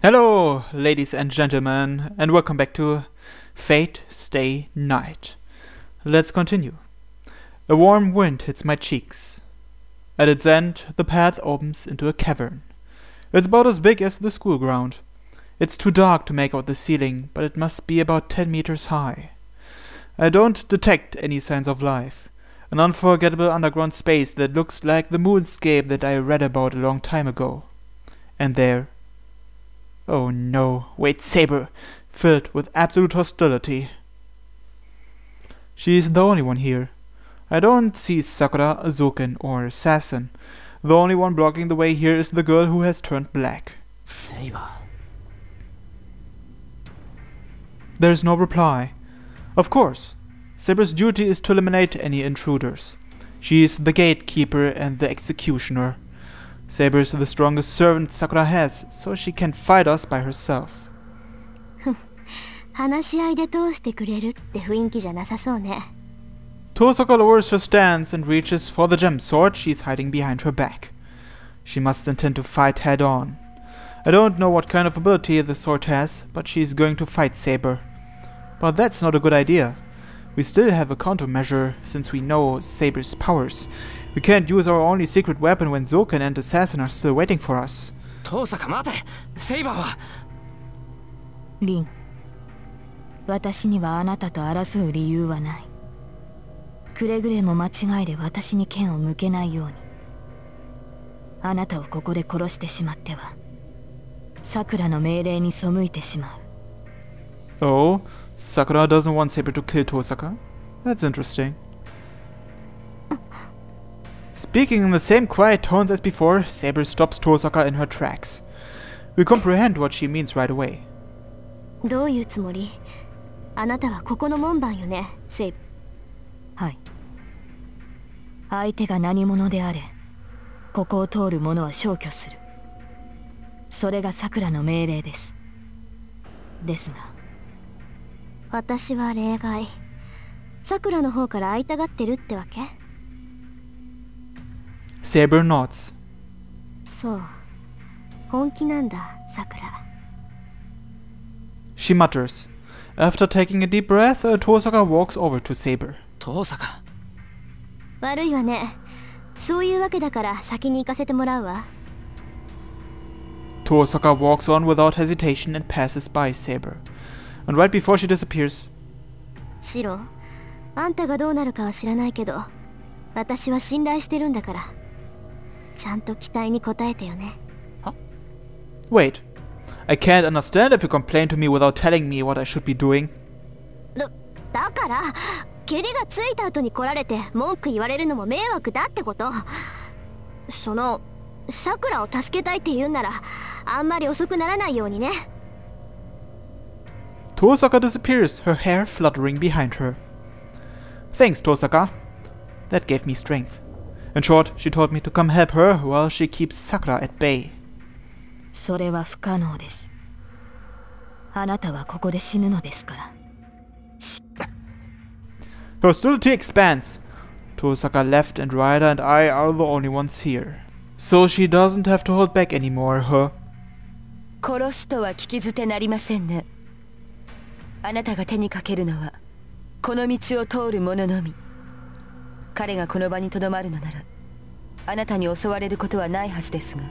Hello, ladies and gentlemen, and welcome back to Fate Stay Night. Let's continue. A warm wind hits my cheeks. At its end, the path opens into a cavern. It's about as big as the school ground. It's too dark to make out the ceiling, but it must be about 10 meters high. I don't detect any signs of life. An unforgettable underground space that looks like the moonscape that I read about a long time ago. And there... oh no, wait, Saber, filled with absolute hostility. She's the only one here. I don't see Sakura, Zouken, or Assassin. The only one blocking the way here is the girl who has turned black. Saber. There's no reply. Of course, Saber's duty is to eliminate any intruders. She's the gatekeeper and the executioner. Saber's the strongest servant Sakura has, so she can fight us by herself. 話し合いで通してくれるって雰囲気じゃなさそうね。Tosaka lowers her stance and reaches for the gem sword she's hiding behind her back. She must intend to fight head on. I don't know what kind of ability the sword has, but she's going to fight Saber. But that's not a good idea. We still have a countermeasure, since we know Saber's powers. We can't use our only secret weapon when Zouken and Assassin are still waiting for us. 遠坂待て、セイバーは。リン、私にはあなたと争う理由はない。くれぐれも間違いで私に剣を向けないように。あなたをここで殺してしまっては、桜の命令に背いてしまう。Oh, Sakura doesn't want Saber to kill Tosaka? That's interesting. Speaking in the same quiet tones as before, Saber stops Tosaka in her tracks. We comprehend what she means right away. どういうつもり？あなたはここの門番よね、セイブ。はい。相手が何者であれ、ここを通る者は消去する。それが桜の命令です。ですが、私は例外。桜の方から会いたがってるってわけ？ Saber nods. そう。本気なんだ、桜。She mutters. After taking a deep breath, Tosaka walks over to Saber. 遠坂。悪いわね。そういうわけだから先に行かせてもらうわ。Tosaka walks on without hesitation and passes by Saber. And right before she disappears... シロ、あんたがどうなるかは知らないけど、私は信頼してるんだから。ちゃんと期待に応えてよね。は？ Wait. I can't understand if you complain to me without telling me what I should be doing. だから、蹴りがついた後に来られて文句言われるのも迷惑だってこと。桜を助けたいって言うんなら、あんまり遅くならないようにね。Tosaka disappears, her hair fluttering behind her. Thanks, Tosaka. That gave me strength. In short, she told me to come help her while she keeps Sakura at bay. それは不可能です。あなたはここで死ぬのですから。Her hostility expands. Tosaka left and Ryder and I are the only ones here. So she doesn't have to hold back anymore, huh? 殺すとは聞き捨てなりませんね。あなたが手にかけるのはこの道を通る者のみ。彼がこの場にとどまるのならあなたに襲われることはないはずですが。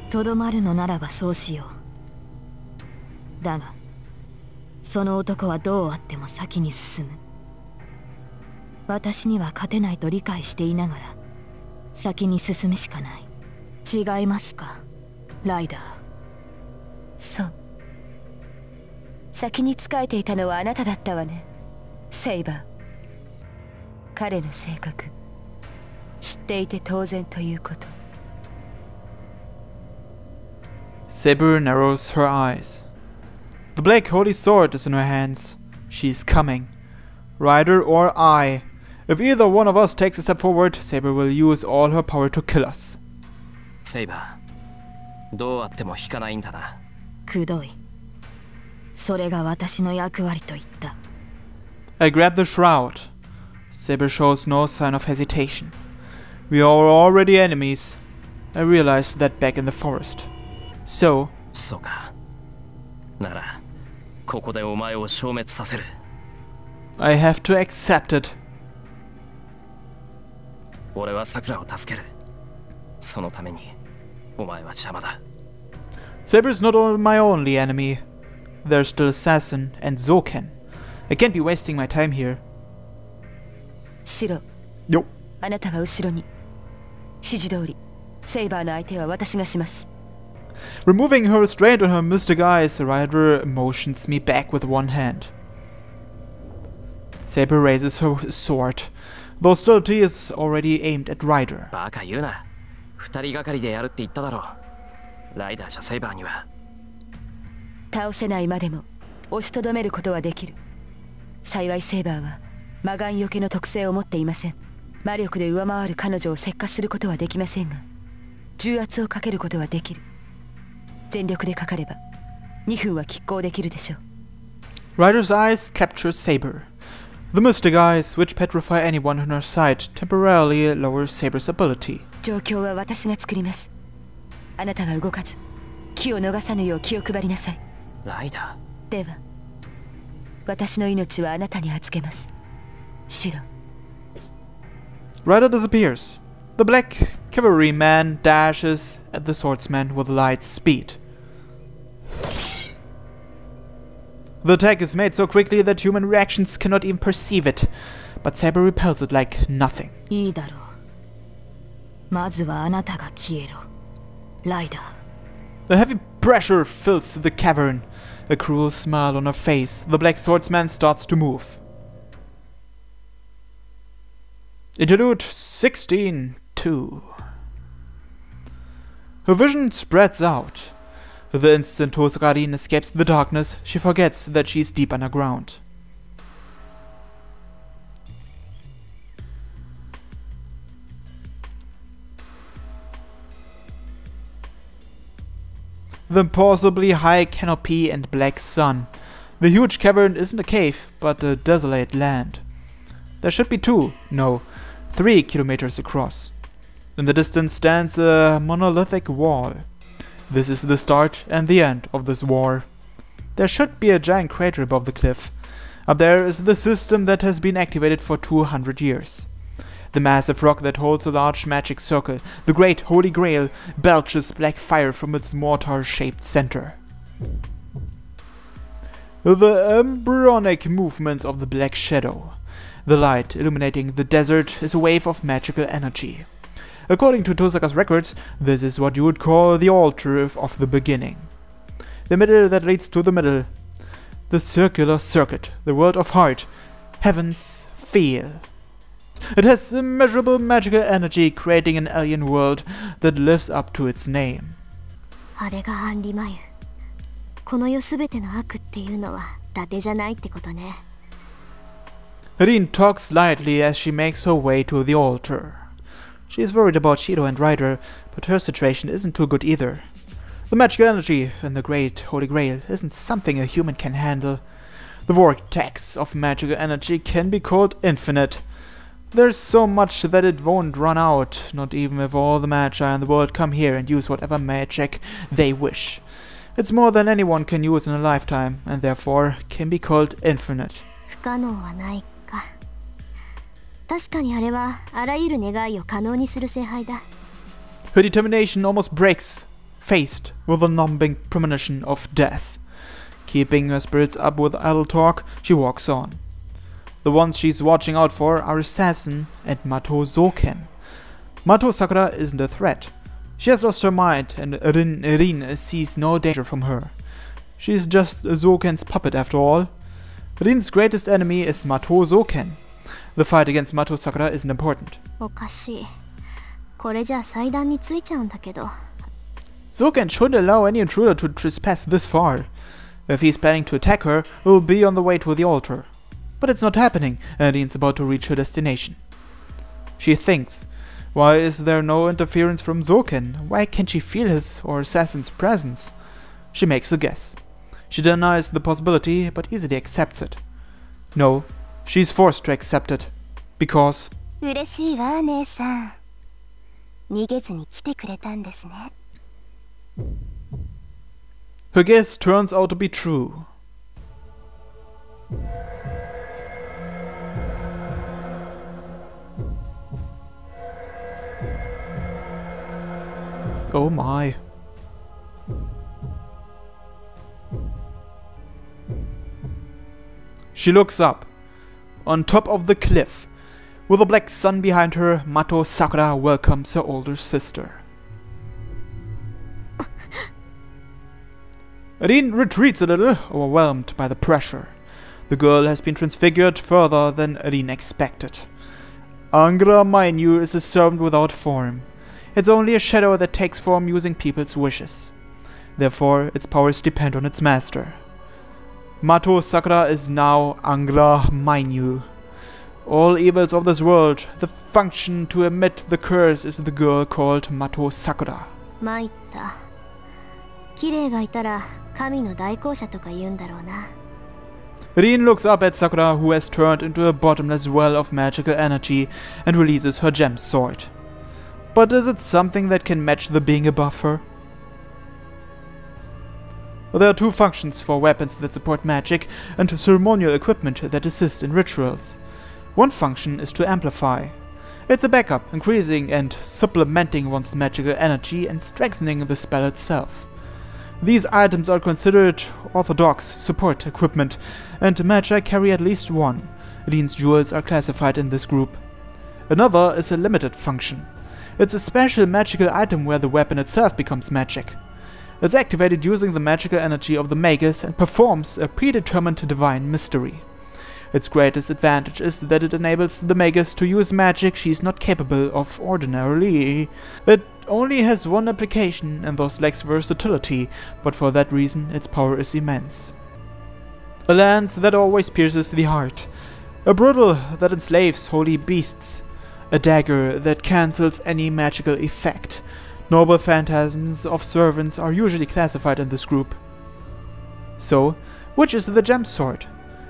とどまるのならばそうしよう。だがその男はどうあっても先に進む。私には勝てないと理解していながら先に進むしかない。違いますか、ライダー。そう。先に仕えていたのはあなただったわね、セイバー。彼の性格知っていて当然ということ。Saber narrows her eyes. The Black Holy Sword is in her hands. She's coming. Ryder or I. If either one of us takes a step forward, Saber will use all her power to kill us. セイバー、どうあっても引かないんだな。くどい。それが私の役割と言った。I grab the shroud. Saber shows no sign of hesitation. We are already enemies. I realized that back in the forest. So... そうか。ならここでお前を消滅させる。 I have to accept it. 俺はさくらを助ける。そのためにお前は邪魔だ。 Saber is not my only enemy. There's still Assassin and Zoken. I can't be wasting my time here. シロ、 Yo. あなたは後ろに。指示通りセイバーの相手は私がします。 Removing her restraint on her mystic eyes, Ryder motions me back with one hand. Saber raises her sword, though still she is already aimed at Ryder. バカ言うな。二人がかりでやるって言っただろう。ライダーじゃセイバーには。倒せないまでも押しとどめることはできる。幸いセイバーは魔眼よけの特性を持っていません。魔力で上回る彼女を石化することはできませんが、重圧をかけることはできる。全力でかかれば2分は拮抗できるでしょう。 Ryder's eyes capture Saber. The mystic eyes, which petrify anyone in her sight, temporarily lower Saber's ability. 状況は私が作ります。あなたは動かず気を逃さぬよう気を配りなさい。ライダー。では私の命はあなたに預けます。シロ。 Ryder disappears. The black cavalryman dashes at the swordsman with light speed. The attack is made so quickly that human reactions cannot even perceive it, but Saber repels it like nothing. いいだろう。まずはあなたが消えろ、ライダー。 A heavy pressure fills the cavern. A cruel smile on her face, the black swordsman starts to move. Interlude 16-2. Her vision spreads out. The instant Hosagarin escapes the darkness, she forgets that she is deep underground. The impossibly high canopy and black sun. The huge cavern isn't a cave, but a desolate land. There should be 3 kilometers across. In the distance stands a monolithic wall. This is the start and the end of this war. There should be a giant crater above the cliff. Up there is the system that has been activated for 200 years. The massive rock that holds a large magic circle, the great Holy Grail, belches black fire from its mortar-shaped center. The embryonic movements of the Black Shadow. The light illuminating the desert is a wave of magical energy. According to Tosaka's records, this is what you would call the altar of the beginning. The middle that leads to the middle. The circular circuit, the world of heart, heaven's feel. It has immeasurable magical energy, creating an alien world that lives up to its name. あれがアンリマユ。この世すべての悪っていうのは伊達じゃないってことね。 Rin talks lightly as she makes her way to the altar. She is worried about Shiro and Ryder, but her situation isn't too good either. The magical energy in the great Holy Grail isn't something a human can handle. The vortex of magical energy can be called infinite. There's so much that it won't run out, not even if all the magi in the world come here and use whatever magic they wish. It's more than anyone can use in a lifetime, and therefore can be called infinite. 不可能はないか。確かにあれはあらゆる願いを可能にする聖杯だ。 Her determination almost breaks, faced with a numbing premonition of death. Keeping her spirits up with idle talk, she walks on. The ones she's watching out for are Assassin and Mato Zoken. Mato Sakura isn't a threat. She has lost her mind, and Rin sees no danger from her. She's just Zoken's puppet after all. Rin's greatest enemy is Mato Zoken. The fight against Mato Sakura isn't important. おかしい。これじゃ祭壇についちゃうんだけど。 Zoken shouldn't allow any intruder to trespass this far. If he's planning to attack her, he'll be on the way to the altar. But it's not happening, and Rin's about to reach her destination. She thinks, why is there no interference from Zoken? Why can't she feel his or Assassin's presence? She makes a guess. She denies the possibility, but easily accepts it. No, she's forced to accept it. Because 嬉しいわ、姉さん。逃げずに来てくれたんですね。Her guess turns out to be true. Oh my. She looks up. On top of the cliff, with the black sun behind her, Mato Sakura welcomes her older sister. Rin retreats a little, overwhelmed by the pressure. The girl has been transfigured further than Rin expected. Angra Mainyu is a servant without form. It's only a shadow that takes form using people's wishes. Therefore, its powers depend on its master. Mato Sakura is now Angra Mainyu. All evils of this world, the function to emit the curse is the girl called Mato Sakura. 参った。綺麗がいたら神の代行者とか言うんだろうな。Rin looks up at Sakura, who has turned into a bottomless well of magical energy and releases her gem sword. But is it something that can match the being above her? There are two functions for weapons that support magic and ceremonial equipment that assist in rituals. One function is to amplify. It's a backup, increasing and supplementing one's magical energy and strengthening the spell itself. These items are considered orthodox support equipment, and Magi carry at least one. Rin's jewels are classified in this group. Another is a limited function. It's a special magical item where the weapon itself becomes magic. It's activated using the magical energy of the Magus and performs a predetermined divine mystery. Its greatest advantage is that it enables the Magus to use magic she's not capable of ordinarily. It only has one application and thus lacks versatility, but for that reason its power is immense. A lance that always pierces the heart. A bridle that enslaves holy beasts. A dagger that cancels any magical effect. Noble phantasms of servants are usually classified in this group. So, which is the gem sword?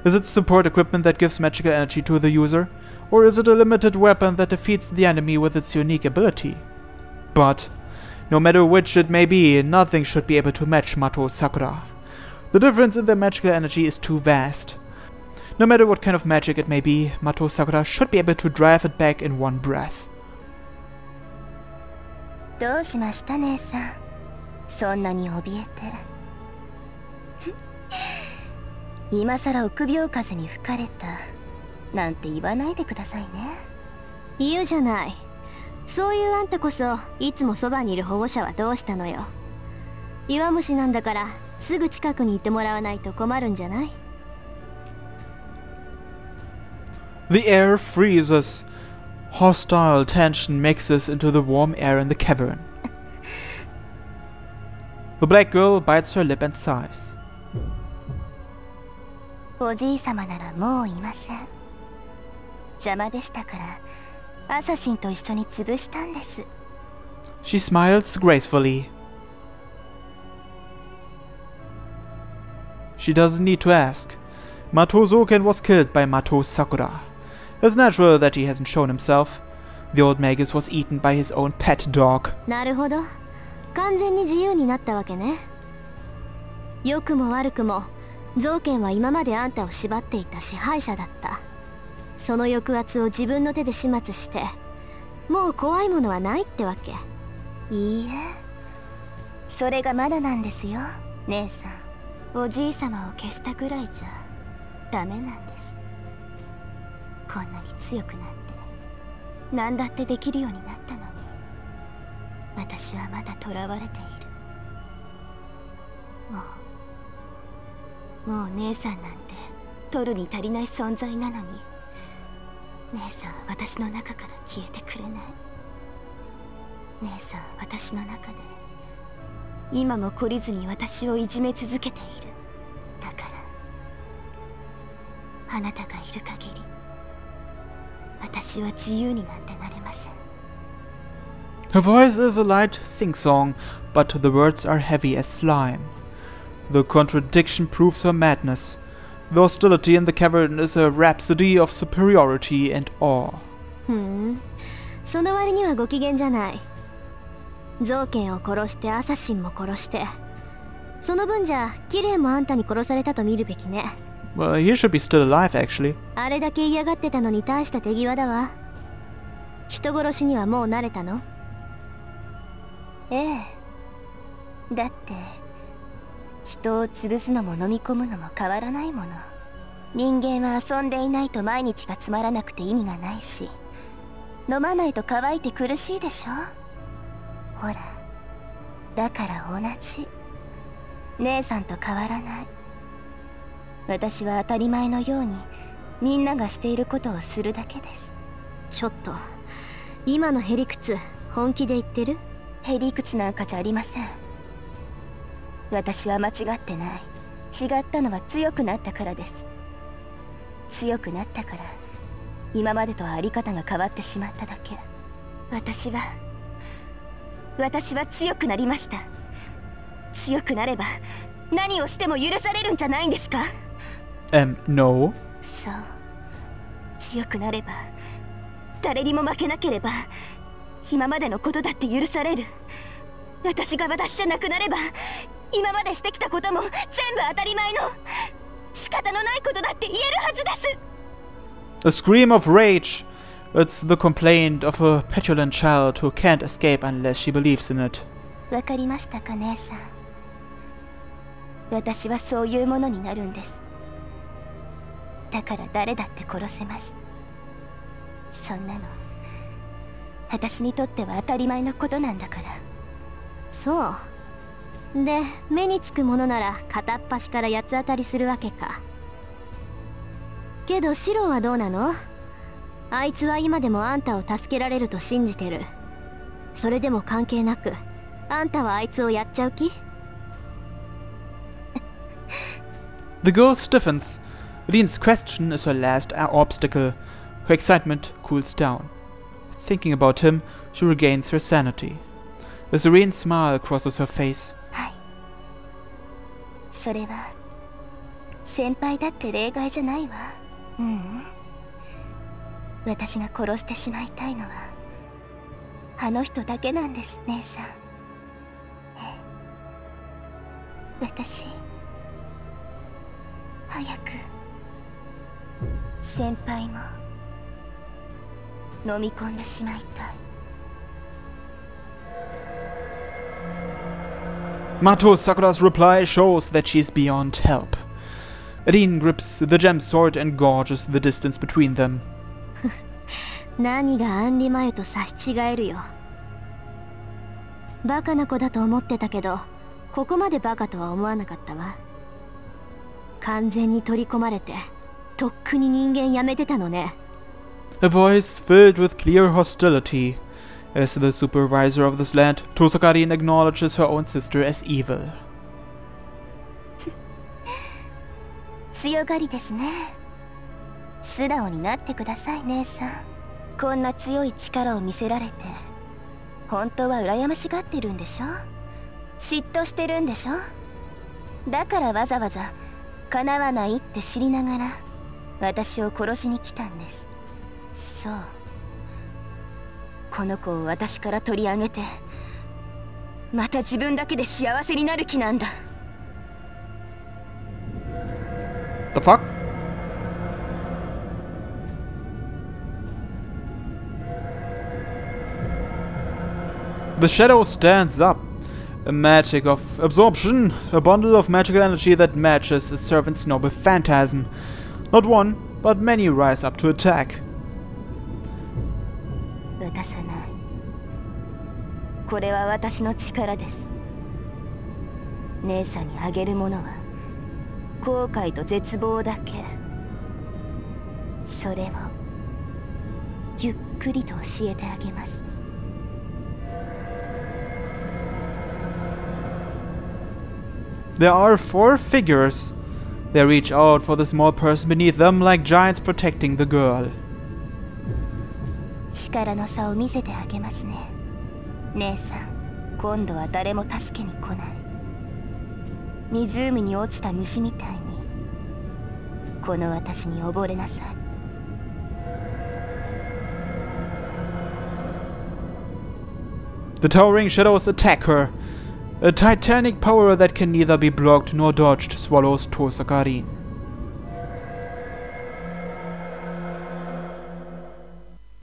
Is it support equipment that gives magical energy to the user? Or is it a limited weapon that defeats the enemy with its unique ability? But, no matter which it may be, nothing should be able to match Mato Sakura. The difference in their magical energy is too vast. No matter what kind of magic it may be, Mato Sakura should be able to drive it back in one breath. どうしました姉さん。そんなに怯えて。今さら臆病風に吹かれたなんて言わないでくださいね。言うじゃない。そういうあんたこそいつもそばにいる保護者はどうしたのよ。弱虫なんだからすぐ近くにいてもらわないと困るんじゃない？ The air freezes. Hostile tension mixes into the warm air in the cavern. The black girl bites her lip and sighs. おじいさまならもういません。邪魔でしたからアサシンと一緒に潰したんです。 She smiles gracefully. She doesn't need to ask. Mato Zoken was killed by Mato Sakura. It's natural that he hasn't shown himself. The old Magus was eaten by his own pet dog. なるほど。完全に自由になったわけね。良くも悪くも、ゾウケンは今まであんたを縛っていた支配者だった。その抑圧を自分の手で始末して、もう怖いものはないってわけ。いいえ。それがまだなんですよ、姉さん。おじいさまを消したくらいじゃダメなんです。こんなに強くなって何だってできるようになったのに私はまだ囚われている。もう姉さんなんて取るに足りない存在なのに姉さんは私の中から消えてくれない。姉さんは私の中で今も懲りずに私をいじめ続けている。だからあなたがいる限り私は自由になんてなれません。 Her voice is a light sing-song, but the words are heavy as slime. The contradiction proves her madness. The hostility in the cavern is a rhapsody of superiority and awe. その割にはご機嫌じゃない。ゾウケンを殺してアサシンも殺して、その分じゃキレイもあんたに殺されたと見るべきね。 Well, he should be still alive, actually. あれだけ嫌がってたのに大した手際だわ。人殺しにはもう慣れたの？ええ。だって人を潰すのも飲み込むのも変わらないもの。人間は遊んでいないと毎日がつまらなくて意味がないし、飲まないと乾いて苦しいでしょ。ほら、だから同じ。姉さんと変わらない。私は当たり前のようにみんながしていることをするだけです。ちょっと今のへりくつ本気で言ってる？へりくつなんかじゃありません。私は間違ってない。違ったのは強くなったからです。強くなったから今までとはあり方が変わってしまっただけ。私は強くなりました。強くなれば何をしても許されるんじゃないんですか？ No. そう、強くなれば誰にも負けなければ今までのことだって許される。私が私じゃなくなれば今までしてきたことも全部当たり前の仕方のないことだって言えるはずです。 A scream of rage. It's the complaint of a petulant child who can't escape unless she believes in it. わかりましたか、姉さん。私はそういうものになるんです。だから誰だって殺せます。そんなの私にとっては当たり前のことなんだから。そうで、目につくものなら片っ端から八つ当たりするわけか。けどシローはどうなの？あいつは今でもあんたを助けられると信じてる。それでも関係なくあんたはあいつをやっちゃう気？ The girl stiffens. Lean's question is her last obstacle. Her excitement cools down. Thinking about him, she regains her sanity. A serene smile crosses her face. はい。それは先輩だって例外じゃないわ。ううん。私が殺してしまいたいのはあの人だけなんです、姉さん。私早く先輩も飲み込んでしまいたい。Mato Sakura's reply shows that she's beyond help. Rin grips the gem sword and gauges the distance between them. 何がアンリマユと差し違えるよ。バカな子だと思ってたけど、ここまでバカとは思わなかったわ。完全に取り込まれて、とっくに人間やめてたのね。A voice filled with clear hostility. As the supervisor of this land, Tosakarin acknowledges her own sister as evil. 強がりですね。素直になってください、姉さん。こんな強い力を見せられて、本当は羨ましがってるんでしょ？嫉妬してるんでしょ？だからわざわざ叶わないって知りながら私を殺しに来たんです。そう、この子を私から取り上げてまた自分だけで幸せになる気なんだ。 The fuck? The shadow stands up. A magic of absorption, a bundle of magical energy that matches a servant's noble phantasm. Not one, but many rise up to attack. 渡さない。これは私の力です。姉さんにあげるものは後悔と絶望だけ。それをゆっくりと教えてあげます。There are 4 figures. They reach out for the small person beneath them like giants protecting the girl. 力の差を見せてあげますね。姉さん、今度は誰も助けに来ない。湖に落ちた虫みたいにこの私に溺れなさい。The towering shadows attack her. A titanic power that can neither be blocked nor dodged swallows Tosakarin.